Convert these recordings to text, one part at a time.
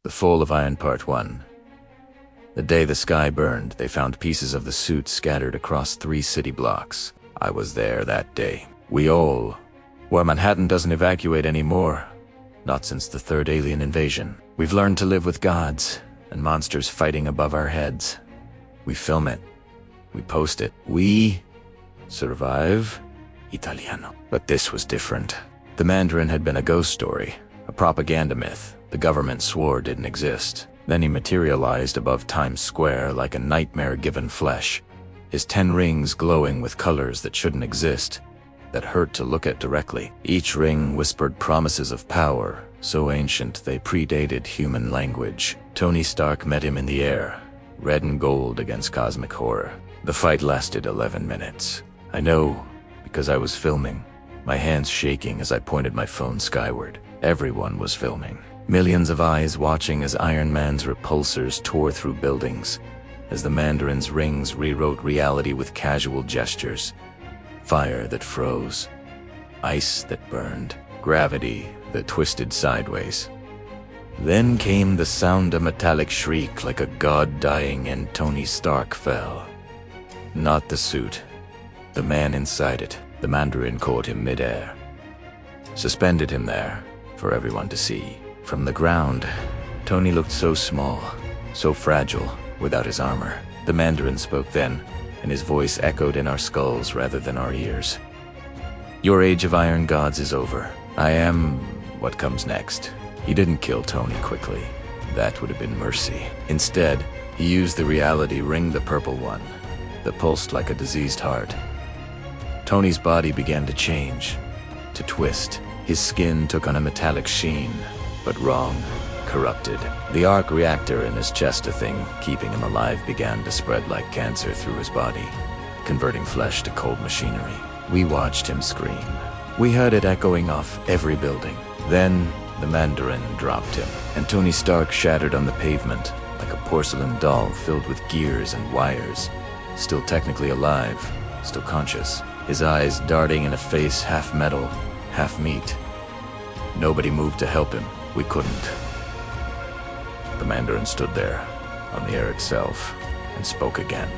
The Fall of Iron Part 1. The day the sky burned, they found pieces of the suit scattered across 3 city blocks. I was there that day. Where Manhattan doesn't evacuate anymore. Not since the 3rd alien invasion. We've learned to live with gods and monsters fighting above our heads. We film it. We post it. We survive. Italiano. But this was different. The Mandarin had been a ghost story, a propaganda myth the government swore didn't exist. Then he materialized above Times Square like a nightmare given flesh, his 10 rings glowing with colors that shouldn't exist, that hurt to look at directly. Each ring whispered promises of power, so ancient they predated human language. Tony Stark met him in the air, red and gold against cosmic horror. The fight lasted 11 minutes. I know, because I was filming, my hands shaking as I pointed my phone skyward. Everyone was filming. Millions of eyes watching as Iron Man's repulsors tore through buildings, as the Mandarin's rings rewrote reality with casual gestures. Fire that froze, ice that burned, gravity that twisted sideways. Then came the sound of metallic shriek like a god dying, and Tony Stark fell. Not the suit, the man inside it. The Mandarin caught him midair, suspended him there for everyone to see. From the ground, Tony looked so small, so fragile, without his armor. The Mandarin spoke then, and his voice echoed in our skulls rather than our ears. Your age of iron gods is over. I am what comes next. He didn't kill Tony quickly. That would have been mercy. Instead, he used the reality ring, the purple one, that pulsed like a diseased heart. Tony's body began to change, to twist. His skin took on a metallic sheen, but wrong, corrupted. The arc reactor in his chest, a thing keeping him alive, began to spread like cancer through his body, converting flesh to cold machinery. We watched him scream. We heard it echoing off every building. Then the Mandarin dropped him, and Tony Stark shattered on the pavement like a porcelain doll filled with gears and wires, still technically alive, still conscious, his eyes darting in a face half metal, half meat. Nobody moved to help him. We couldn't. The Mandarin stood there, on the air itself, and spoke again.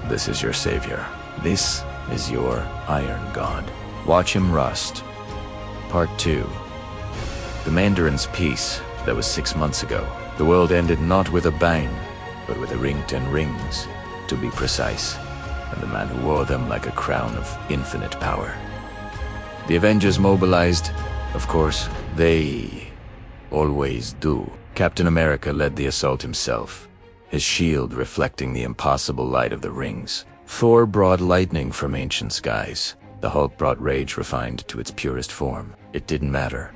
This is your savior. This is your Iron God. Watch him rust. Part 2. The Mandarin's peace, that was 6 months ago. The world ended not with a bang, but with a ring 10 rings, to be precise, and the man who wore them like a crown of infinite power. The Avengers mobilized. Of course, they always do. Captain America led the assault himself, his shield reflecting the impossible light of the rings. Thor brought lightning from ancient skies. The Hulk brought rage refined to its purest form. It didn't matter.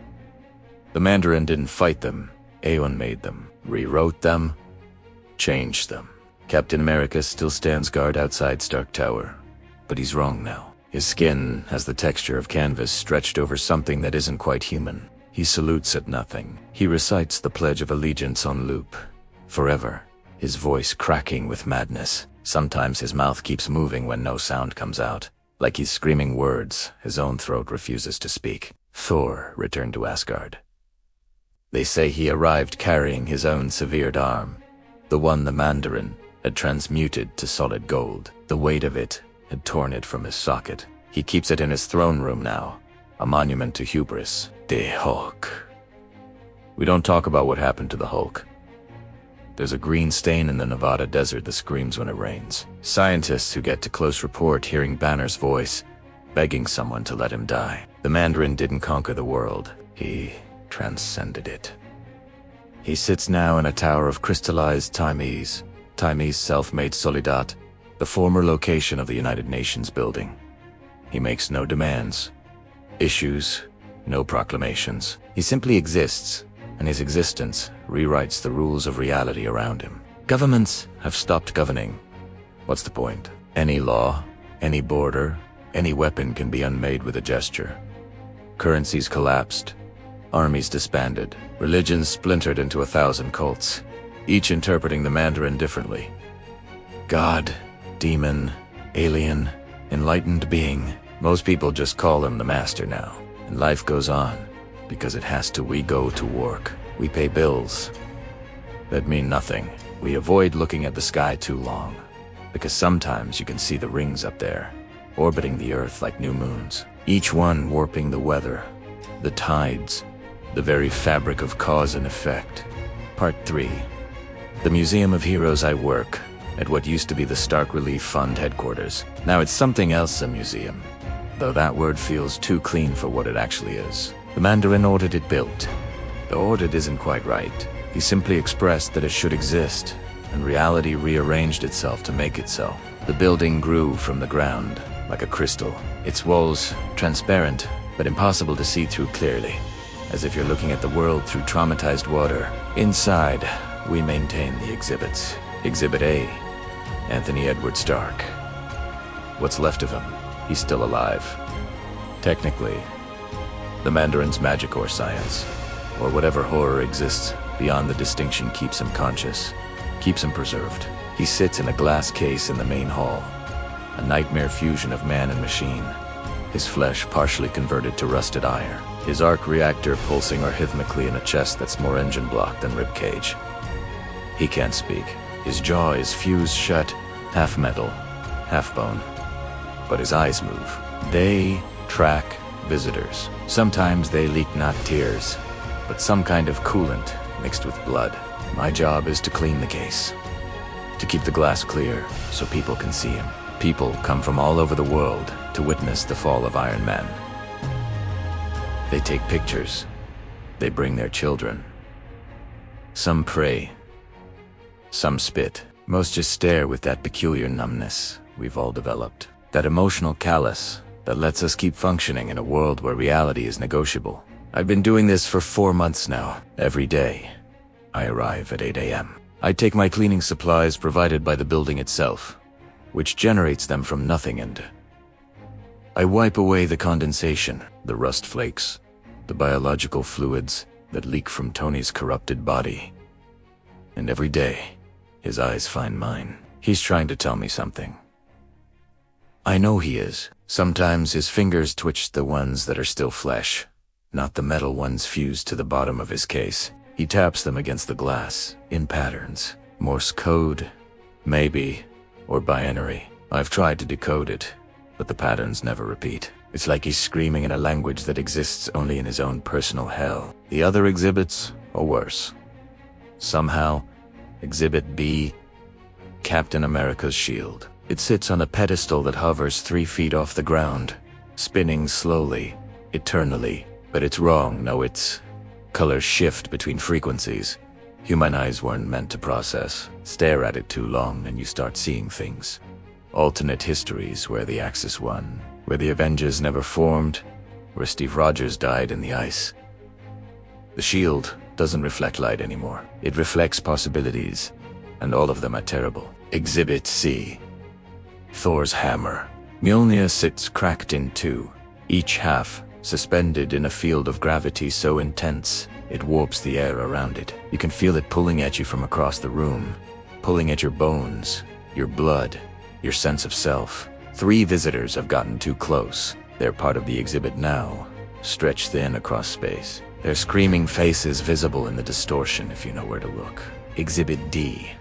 The Mandarin didn't fight them. Aeon made them, rewrote them, changed them. Captain America still stands guard outside Stark Tower, but he's wrong now. His skin has the texture of canvas stretched over something that isn't quite human. He salutes at nothing. He recites the Pledge of Allegiance on loop, forever, his voice cracking with madness. Sometimes his mouth keeps moving when no sound comes out, like he's screaming words his own throat refuses to speak. Thor returned to Asgard. They say he arrived carrying his own severed arm, the one the Mandarin had transmuted to solid gold. The weight of it had torn it from his socket. He keeps it in his throne room now, a monument to hubris. The Hulk. We don't talk about what happened to the Hulk. There's a green stain in the Nevada desert that screams when it rains. Scientists who get to close report hearing Banner's voice, begging someone to let him die. The Mandarin didn't conquer the world. He transcended it. He sits now in a tower of crystallized Timese self-made Soledad, the former location of the United Nations building. He makes no demands, issues, no proclamations. He simply exists, and his existence rewrites the rules of reality around him. Governments have stopped governing. What's the point? Any law, any border, any weapon can be unmade with a gesture. Currencies collapsed, armies disbanded, religions splintered into 1,000 cults, each interpreting the Mandarin differently. God, demon, alien, enlightened being. Most people just call him the Master now. And life goes on, because it has to. We go to work. We pay bills that mean nothing. We avoid looking at the sky too long, because sometimes you can see the rings up there, orbiting the Earth like new moons, each one warping the weather, the tides, the very fabric of cause and effect. Part 3. The Museum of Heroes. I work at what used to be the Stark Relief Fund headquarters. Now it's something else, a museum, though that word feels too clean for what it actually is. The Mandarin ordered it built. The ordered isn't quite right. He simply expressed that it should exist, and reality rearranged itself to make it so. The building grew from the ground, like a crystal. Its walls transparent, but impossible to see through clearly, as if you're looking at the world through traumatized water. Inside, we maintain the exhibits. Exhibit A, Anthony Edward Stark. What's left of him? He's still alive. Technically, the Mandarin's magic or science, or whatever horror exists beyond the distinction, keeps him conscious, keeps him preserved. He sits in a glass case in the main hall, a nightmare fusion of man and machine, his flesh partially converted to rusted iron, his arc reactor pulsing arrhythmically in a chest that's more engine block than ribcage. He can't speak. His jaw is fused shut, half metal, half bone. But his eyes move. They track visitors. Sometimes they leak not tears, but some kind of coolant mixed with blood. My job is to clean the case, to keep the glass clear so people can see him. People come from all over the world to witness the fall of Iron Man. They take pictures. They bring their children. Some pray. Some spit. Most just stare with that peculiar numbness we've all developed. That emotional callus that lets us keep functioning in a world where reality is negotiable. I've been doing this for 4 months now. Every day, I arrive at 8 a.m. I take my cleaning supplies provided by the building itself, which generates them from nothing, and I wipe away the condensation, the rust flakes, the biological fluids that leak from Tony's corrupted body. And every day, his eyes find mine. He's trying to tell me something. I know he is. Sometimes his fingers twitch the ones that are still flesh, not the metal ones fused to the bottom of his case. He taps them against the glass, in patterns. Morse code, maybe, or binary. I've tried to decode it, but the patterns never repeat. It's like he's screaming in a language that exists only in his own personal hell. The other exhibits are worse. Somehow, Exhibit B, Captain America's shield. It sits on a pedestal that hovers 3 feet off the ground, spinning slowly, eternally. But it's wrong. No, its colors shift between frequencies. Human eyes weren't meant to process. Stare at it too long and you start seeing things. Alternate histories where the Axis won, where the Avengers never formed, where Steve Rogers died in the ice. The shield doesn't reflect light anymore. It reflects possibilities, and all of them are terrible. Exhibit C, Thor's hammer. Mjolnir sits cracked in 2, each half suspended in a field of gravity so intense it warps the air around it. You can feel it pulling at you from across the room, pulling at your bones, your blood, your sense of self. 3 visitors have gotten too close. They're part of the exhibit now, stretched thin across space. Their screaming faces visible in the distortion if you know where to look. Exhibit D,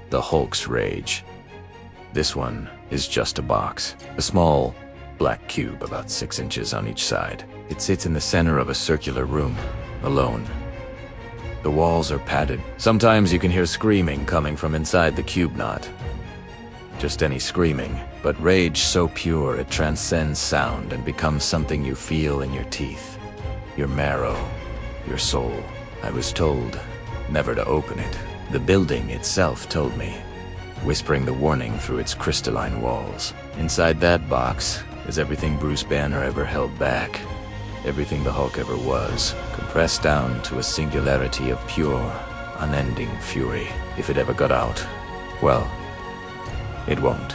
the Hulk's rage. This one is just a box, a small black cube about 6 inches on each side. It sits in the center of a circular room, alone. The walls are padded. Sometimes you can hear screaming coming from inside the cube, not just any screaming, but rage so pure it transcends sound and becomes something you feel in your teeth, your marrow, your soul. I was told never to open it. The building itself told me, whispering the warning through its crystalline walls. Inside that box is everything Bruce Banner ever held back, everything the Hulk ever was, compressed down to a singularity of pure, unending fury. If it ever got out, well, it won't.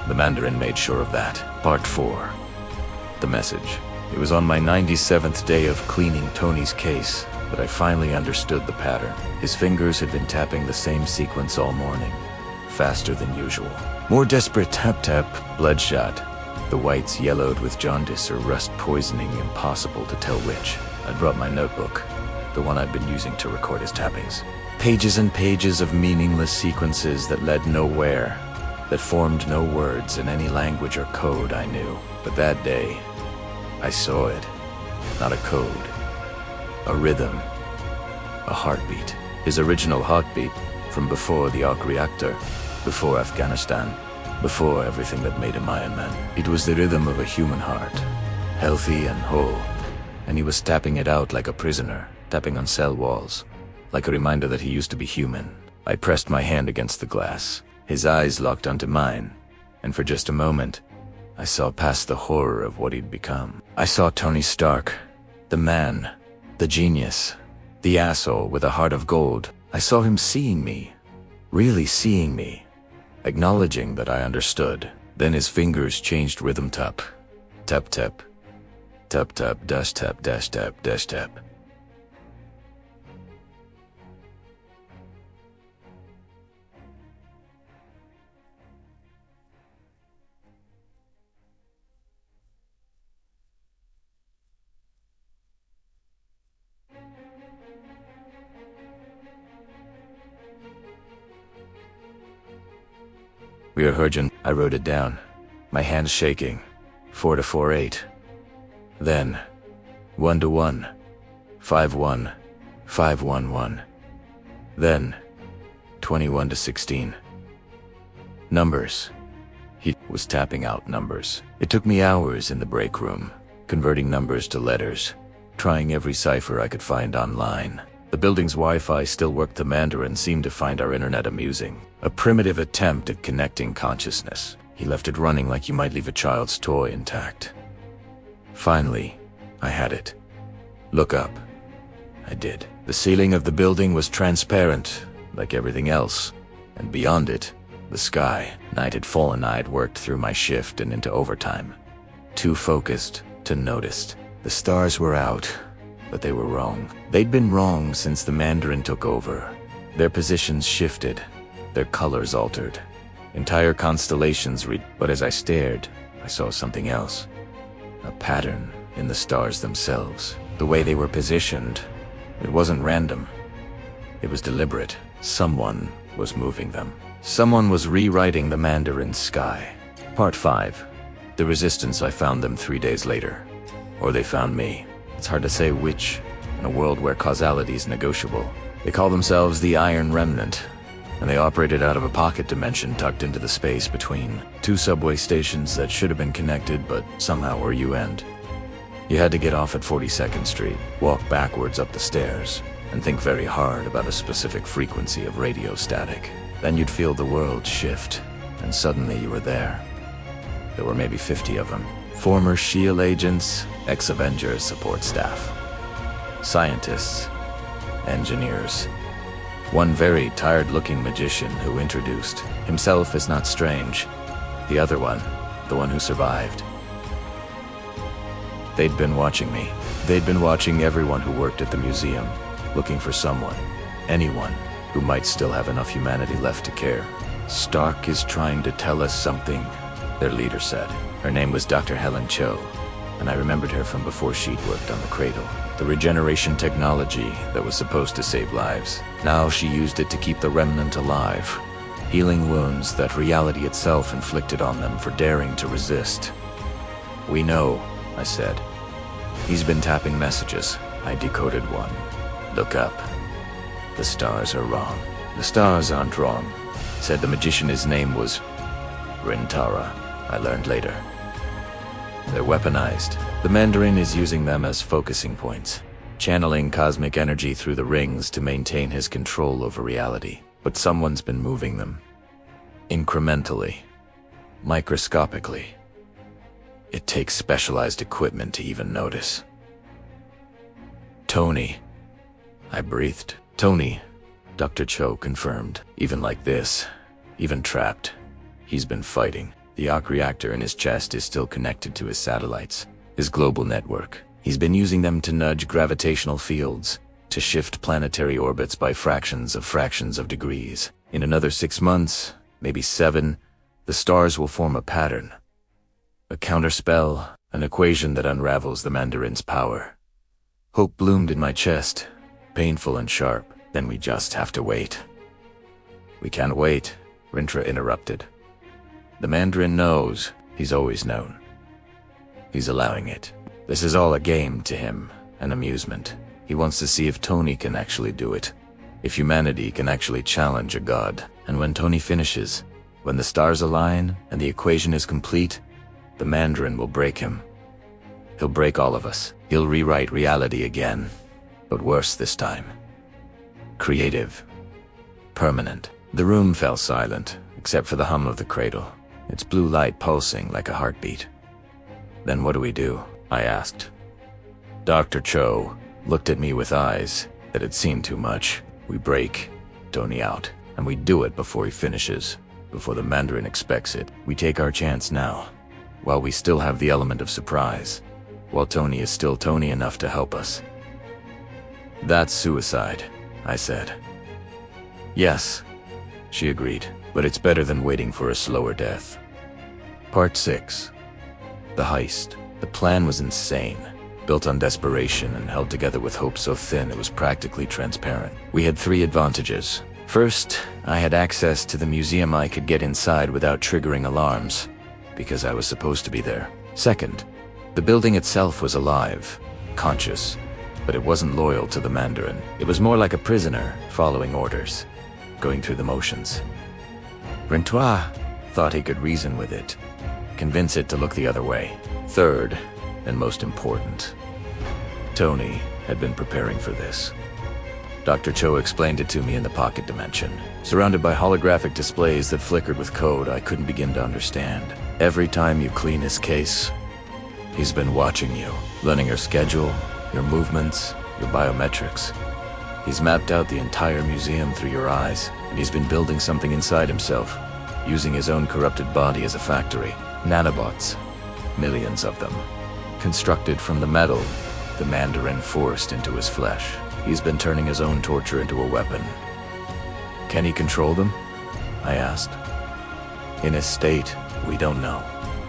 The Mandarin made sure of that. Part 4. The message. It was on my 97th day of cleaning Tony's case that I finally understood the pattern. His fingers had been tapping the same sequence all morning, faster than usual. More desperate tap-tap, bloodshot. The whites yellowed with jaundice or rust poisoning, impossible to tell which. I brought my notebook. the one I'd been using to record his tappings. Pages and pages of meaningless sequences that led nowhere, that formed no words in any language or code I knew. But that day, I saw it. Not a code, a rhythm, a heartbeat. His original heartbeat from before the arc reactor, before Afghanistan, before everything that made him Iron Man. It was the rhythm of a human heart, healthy and whole, and he was tapping it out like a prisoner, tapping on cell walls, like a reminder that he used to be human. I pressed my hand against the glass. His eyes locked onto mine, and for just a moment, I saw past the horror of what he'd become. I saw Tony Stark, the man, the genius, the asshole with a heart of gold. I saw him seeing me, really seeing me, acknowledging that I understood. Then his fingers changed rhythm tap. Tap tap. Tap tap dash tap dash tap dash tap. We are Hurjan. I wrote it down, my hands shaking. 4 to 4 8. Then 1 to 1, 5 1, 5 1 1. Then 21 to 16. Numbers. He was tapping out numbers. It took me hours in the break room, converting numbers to letters, trying every cipher I could find online. The building's Wi-Fi still worked. The Mandarin seemed to find our internet amusing. A primitive attempt at connecting consciousness. He left it running like you might leave a child's toy intact. Finally, I had it. Look up. I did. The ceiling of the building was transparent, like everything else, and beyond it, the sky. Night had fallen. I had worked through my shift and into overtime. Too focused to notice. The stars were out, but they were wrong. They'd been wrong since the Mandarin took over. Their positions shifted, their colors altered. Entire constellations but as I stared, I saw something else. A pattern in the stars themselves. The way they were positioned, it wasn't random. It was deliberate. Someone was moving them. Someone was rewriting the Mandarin's sky. Part 5. The Resistance. I found them 3 days later. Or they found me. It's hard to say which, in a world where causality is negotiable. They call themselves the Iron Remnant, and they operated out of a pocket dimension tucked into the space between two subway stations that should have been connected but somehow were U-end. You had to get off at 42nd Street, walk backwards up the stairs, and think very hard about a specific frequency of radio static. Then you'd feel the world shift, and suddenly you were there. There were maybe 50 of them. Former SHIELD agents, ex-Avengers support staff, scientists, engineers. One very tired-looking magician who introduced himself as not strange. The other one, the one who survived. They'd been watching me. They'd been watching everyone who worked at the museum, looking for someone, anyone, who might still have enough humanity left to care. Stark is trying to tell us something, their leader said. Her name was Dr. Helen Cho, and I remembered her from before she'd worked on the cradle. The regeneration technology that was supposed to save lives. Now she used it to keep the remnant alive, healing wounds that reality itself inflicted on them for daring to resist. We know, I said. He's been tapping messages. I decoded one. Look up. The stars are wrong. The stars aren't wrong, said the magician. His name was Rintara, I learned later. They're weaponized. The Mandarin is using them as focusing points, channeling cosmic energy through the rings to maintain his control over reality. But someone's been moving them. Incrementally. Microscopically. It takes specialized equipment to even notice. Tony. I breathed. Tony, Dr. Cho confirmed. Even like this, even trapped, he's been fighting. The arc reactor in his chest is still connected to his satellites, his global network. He's been using them to nudge gravitational fields, to shift planetary orbits by fractions of degrees. In another 6 months, maybe 7, the stars will form a pattern. A counterspell, an equation that unravels the Mandarin's power. Hope bloomed in my chest, painful and sharp. Then we just have to wait. We can't wait, Rintra interrupted. The Mandarin knows. He's always known. He's allowing it. This is all a game to him, an amusement. He wants to see if Tony can actually do it. If humanity can actually challenge a god. And when Tony finishes, when the stars align and the equation is complete, the Mandarin will break him. He'll break all of us. He'll rewrite reality again. But worse this time. Creative. Permanent. The room fell silent, except for the hum of the cradle, its blue light pulsing like a heartbeat. Then what do we do? I asked. Dr. Cho looked at me with eyes that had seen too much. We break Tony out, and we do it before he finishes, before the Mandarin expects it. We take our chance now, while we still have the element of surprise, while Tony is still Tony enough to help us. That's suicide, I said. Yes, she agreed, but it's better than waiting for a slower death. Part 6. The heist. The plan was insane, built on desperation and held together with hope so thin it was practically transparent. We had 3 advantages. First, I had access to the museum. I could get inside without triggering alarms, because I was supposed to be there. Second, the building itself was alive, conscious, but it wasn't loyal to the Mandarin. It was more like a prisoner, following orders, going through the motions. Rintois thought he could reason with it, convince it to look the other way. Third, and most important, Tony had been preparing for this. Dr. Cho explained it to me in the pocket dimension. Surrounded by holographic displays that flickered with code I couldn't begin to understand. Every time you clean his case, he's been watching you, learning your schedule, your movements, your biometrics. He's mapped out the entire museum through your eyes, and he's been building something inside himself, using his own corrupted body as a factory. Nanobots, millions of them, constructed from the metal the Mandarin forced into his flesh. He's been turning his own torture into a weapon. Can he control them? I asked. In his state, we don't know,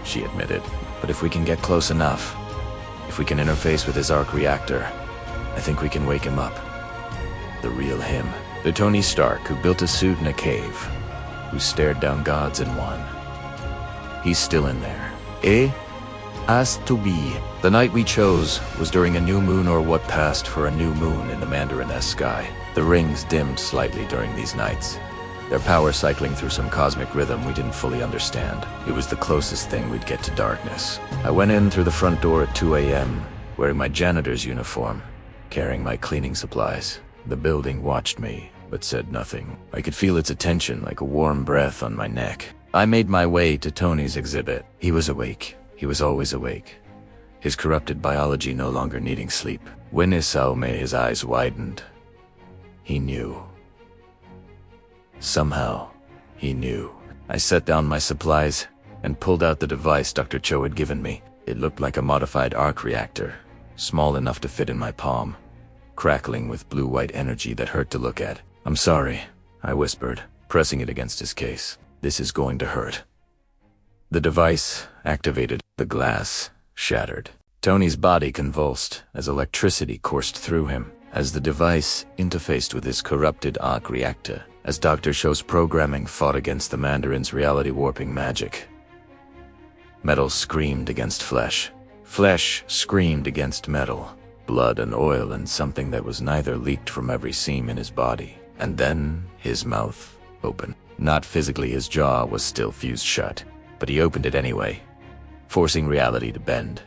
she admitted. But if we can get close enough, if we can interface with his arc reactor, I think we can wake him up. The real him. The Tony Stark who built a suit in a cave, who stared down gods and won. He's still in there. As to be. The night we chose was during a new moon, or what passed for a new moon in the Mandarin-esque sky. The rings dimmed slightly during these nights, their power cycling through some cosmic rhythm we didn't fully understand. It was the closest thing we'd get to darkness. I went in through the front door at 2 a.m., wearing my janitor's uniform, carrying my cleaning supplies. The building watched me, but said nothing. I could feel its attention like a warm breath on my neck. I made my way to Tony's exhibit. He was awake. He was always awake, his corrupted biology no longer needing sleep. When his eyes widened, he knew. Somehow, he knew. I set down my supplies and pulled out the device Dr. Cho had given me. It looked like a modified arc reactor, small enough to fit in my palm, crackling with blue-white energy that hurt to look at. I'm sorry, I whispered, pressing it against his case. This is going to hurt. The device activated. The glass shattered. Tony's body convulsed as electricity coursed through him, as the device interfaced with his corrupted arc reactor, as Dr. Cho's programming fought against the Mandarin's reality-warping magic. Metal screamed against flesh. Flesh screamed against metal. Blood and oil and something that was neither leaked from every seam in his body. And then his mouth opened. Not physically, his jaw was still fused shut, but he opened it anyway, forcing reality to bend,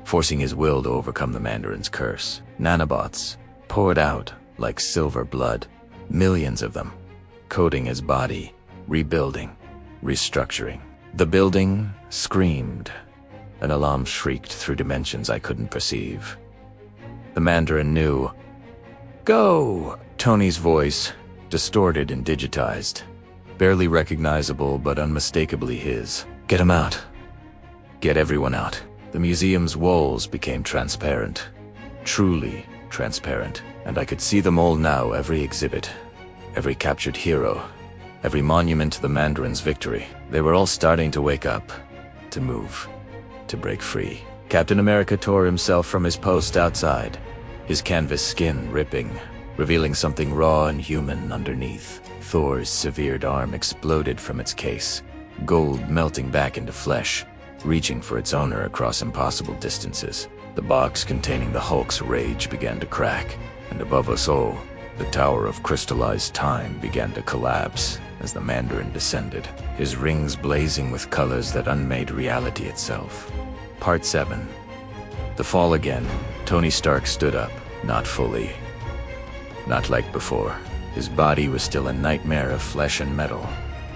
forcing his will to overcome the Mandarin's curse. Nanobots poured out like silver blood, millions of them, coating his body, rebuilding, restructuring. The building screamed. An alarm shrieked through dimensions I couldn't perceive. The Mandarin knew. Go! Tony's voice, distorted and digitized, barely recognizable but unmistakably his. Get him out. Get everyone out. The museum's walls became transparent, truly transparent, and I could see them all now, every exhibit, every captured hero, every monument to the Mandarin's victory. They were all starting to wake up, to move, to break free. Captain America tore himself from his post outside, his canvas skin ripping, revealing something raw and human underneath. Thor's severed arm exploded from its case, gold melting back into flesh, reaching for its owner across impossible distances. The box containing the Hulk's rage began to crack, and above us all, the tower of crystallized time began to collapse as the Mandarin descended, his rings blazing with colors that unmade reality itself. Part 7. The fall again. Tony Stark stood up, not fully. Not like before. His body was still a nightmare of flesh and metal,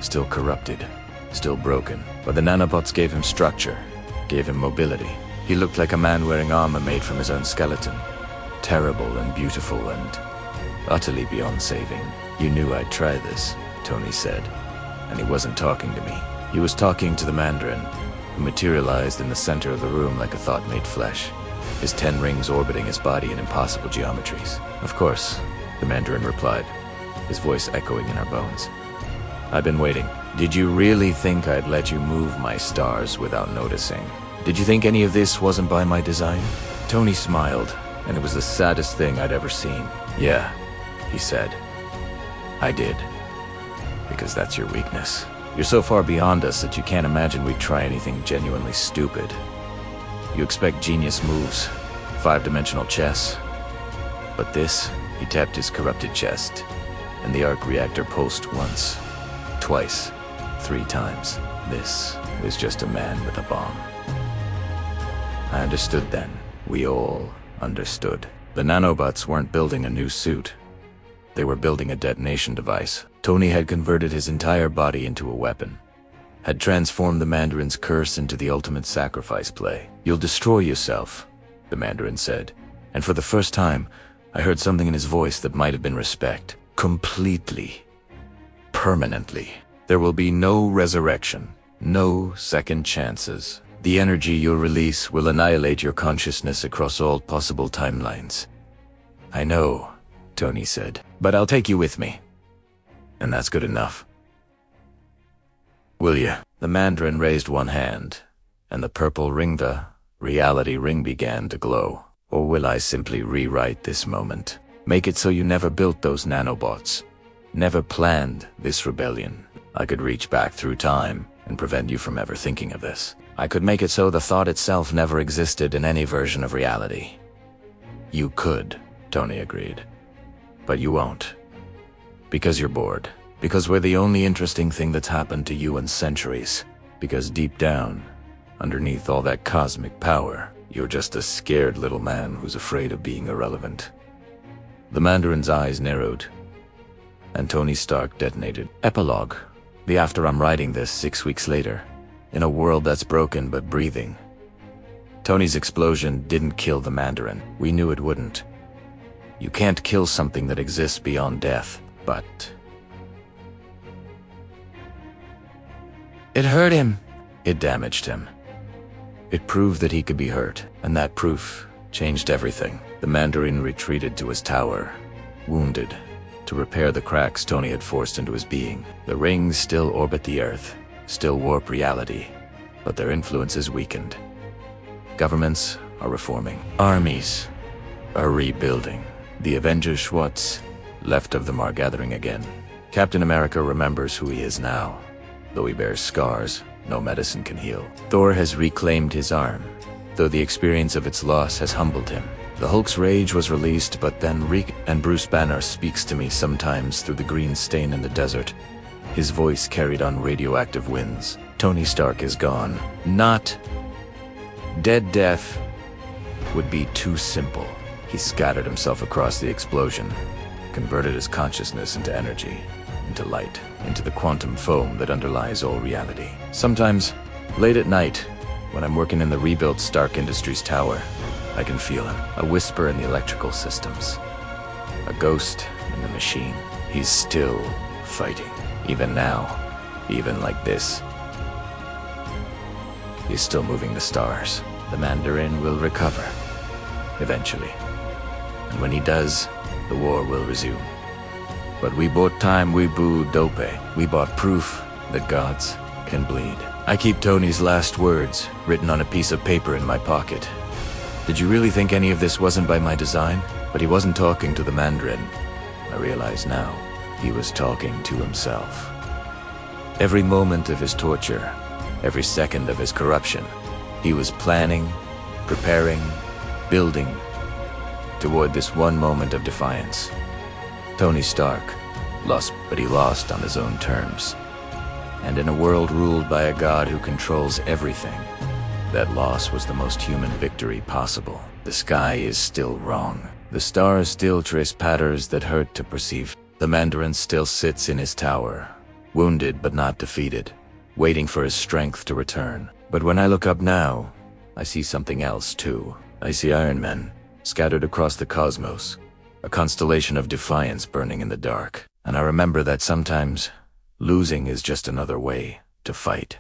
still corrupted, still broken. But the nanobots gave him structure, gave him mobility. He looked like a man wearing armor made from his own skeleton. Terrible and beautiful and utterly beyond saving. "You knew I'd try this," Tony said. And he wasn't talking to me. He was talking to the Mandarin, who materialized in the center of the room like a thought made flesh, his 10 rings orbiting his body in impossible geometries. "Of course," the Mandarin replied, his voice echoing in our bones. "I've been waiting. Did you really think I'd let you move my stars without noticing? Did you think any of this wasn't by my design?" Tony smiled, and it was the saddest thing I'd ever seen. "Yeah," he said. "I did. Because that's your weakness. You're so far beyond us that you can't imagine we'd try anything genuinely stupid. You expect genius moves, 5-dimensional chess. But this," he tapped his corrupted chest, and the arc reactor pulsed once, twice, 3 times. "This is just a man with a bomb." I understood then. We all understood. The nanobots weren't building a new suit. They were building a detonation device. Tony had converted his entire body into a weapon, had transformed the Mandarin's curse into the ultimate sacrifice play. "You'll destroy yourself," the Mandarin said. And for the first time, I heard something in his voice that might have been respect. "Completely. Permanently. There will be no resurrection, no second chances. The energy you'll release will annihilate your consciousness across all possible timelines." "I know," Tony said, "but I'll take you with me. And that's good enough. Will you?" The Mandarin raised one hand, and the purple ring, the reality ring, began to glow. "Or will I simply rewrite this moment? Make it so you never built those nanobots, never planned this rebellion? I could reach back through time and prevent you from ever thinking of this. I could make it so the thought itself never existed in any version of reality." "You could," Tony agreed. "But you won't. Because you're bored. Because we're the only interesting thing that's happened to you in centuries. Because deep down, underneath all that cosmic power, you're just a scared little man who's afraid of being irrelevant." The Mandarin's eyes narrowed, and Tony Stark detonated. Epilogue. The after I'm writing this 6 weeks later, in a world that's broken but breathing. Tony's explosion didn't kill the Mandarin. We knew it wouldn't. You can't kill something that exists beyond death. But it hurt him. It damaged him. It proved that he could be hurt, and that proof changed everything. The Mandarin retreated to his tower, wounded, to repair the cracks Tony had forced into his being. The rings still orbit the Earth, still warp reality, but their influence is weakened. Governments are reforming. Armies are rebuilding. The Avengers Schwartz, left of them, are gathering again. Captain America remembers who he is now. Though he bears scars, no medicine can heal. Thor has reclaimed his arm, though the experience of its loss has humbled him. The Hulk's rage was released, but then and Bruce Banner speaks to me sometimes through the green stain in the desert, his voice carried on radioactive winds. Tony Stark is gone. Not dead. Death would be too simple. He scattered himself across the explosion, converted his consciousness into energy, into light, into the quantum foam that underlies all reality. Sometimes, late at night, when I'm working in the rebuilt Stark Industries tower, I can feel him, a whisper in the electrical systems, a ghost in the machine. He's still fighting, even now, even like this. He's still moving the stars. The Mandarin will recover, eventually. And when he does, the war will resume. But we bought time, we booed dope. We bought proof that gods can bleed. I keep Tony's last words written on a piece of paper in my pocket. Did you really think any of this wasn't by my design? But he wasn't talking to the Mandarin. I realize now, he was talking to himself. Every moment of his torture, every second of his corruption, he was planning, preparing, building toward this one moment of defiance. Tony Stark lost, but he lost on his own terms. And in a world ruled by a god who controls everything, that loss was the most human victory possible. The sky is still wrong. The stars still trace patterns that hurt to perceive. The Mandarin still sits in his tower, wounded but not defeated, waiting for his strength to return. But when I look up now, I see something else too. I see Iron Men scattered across the cosmos, a constellation of defiance burning in the dark. And I remember that sometimes losing is just another way to fight.